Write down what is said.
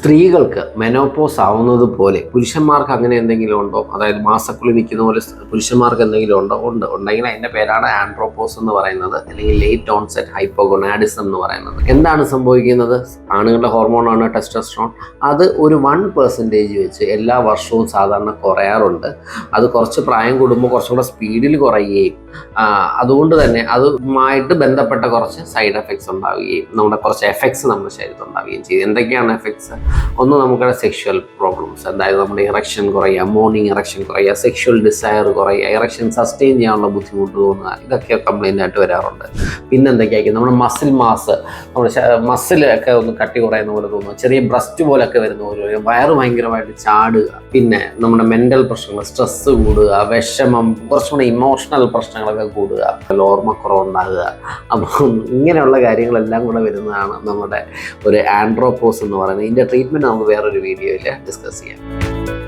സ്ത്രീകൾക്ക് മെനോപോസ് ആവുന്നത് പോലെ പുരുഷന്മാർക്ക് അങ്ങനെ എന്തെങ്കിലും ഉണ്ടോ? അതായത് മാസക്കുളി നിൽക്കുന്ന പോലെ പുരുഷന്മാർക്ക് എന്തെങ്കിലും ഉണ്ടെങ്കിൽ അതിൻ്റെ പേരാണ് ആൻഡ്രോപോസ് എന്ന് പറയുന്നത്, അല്ലെങ്കിൽ ലേറ്റ് ഓൺസെറ്റ് ഹൈപ്പോഗൊണാഡിസം എന്ന് പറയുന്നത്. എന്താണ് സംഭവിക്കുന്നത്? ആണുങ്ങളുടെ ഹോർമോണാണ് ടെസ്റ്റോസ്റ്ററോൺ. അത് ഒരു 1% വെച്ച് എല്ലാ വർഷവും സാധാരണ കുറയാറുണ്ട്. അത് കുറച്ച് പ്രായം കൂടുമ്പോൾ കുറച്ചും കൂടെ സ്പീഡിൽ കുറയുകയും അതുകൊണ്ട് തന്നെ അതുമായിട്ട് ബന്ധപ്പെട്ട കുറച്ച് സൈഡ് എഫക്ട്സ് ഉണ്ടാവുകയും നമ്മുടെ കുറച്ച് എഫക്ട്സ് നമ്മുടെ ശരീരത്തിൽ ഉണ്ടാവുകയും ചെയ്യും. എന്തൊക്കെയാണ് എഫക്ട്സ്? ഒന്ന്, നമുക്കുടെ സെക്ഷുവൽ പ്രോബ്ലംസ്, അതായത് നമ്മുടെ ഇറക്ഷൻ കുറയുക, മോർണിംഗ് ഇറക്ഷൻ കുറയുക, സെക്ഷുവൽ ഡിസയർ കുറയുക, ഇറക്ഷൻ സസ്റ്റെയിൻ ചെയ്യാനുള്ള ബുദ്ധിമുട്ട് തോന്നുക, ഇതൊക്കെ കംപ്ലൈൻ്റ് ആയിട്ട് വരാറുണ്ട്. പിന്നെ എന്തൊക്കെയായിരിക്കും? നമ്മുടെ മസിൽ മാസ്, നമ്മുടെ മസിലൊക്കെ ഒന്ന് കട്ടി കുറയുന്ന പോലെ തോന്നുക, ചെറിയ ബ്രസ്റ്റ് പോലൊക്കെ വരുന്ന പോലെ, വയറ് ഭയങ്കരമായിട്ട് ചാടുക, പിന്നെ നമ്മുടെ മെൻ്റൽ പ്രശ്നങ്ങൾ, സ്ട്രെസ്സ് കൂടുക, വിഷമം, കുറച്ചുകൂടെ ഇമോഷണൽ പ്രശ്നങ്ങളൊക്കെ കൂടുക, ഓർമ്മക്കുറവുണ്ടാകുക. അപ്പം ഇങ്ങനെയുള്ള കാര്യങ്ങളെല്ലാം കൂടെ വരുന്നതാണ് നമ്മുടെ ഒരു ആൻഡ്രോപോസ് എന്ന് പറയുന്നത്. ഇതിൻ്റെ ട്രീറ്റ്മെൻറ്റ് നമുക്ക് വേറൊരു വീഡിയോയിൽ ഡിസ്കസ് ചെയ്യാം.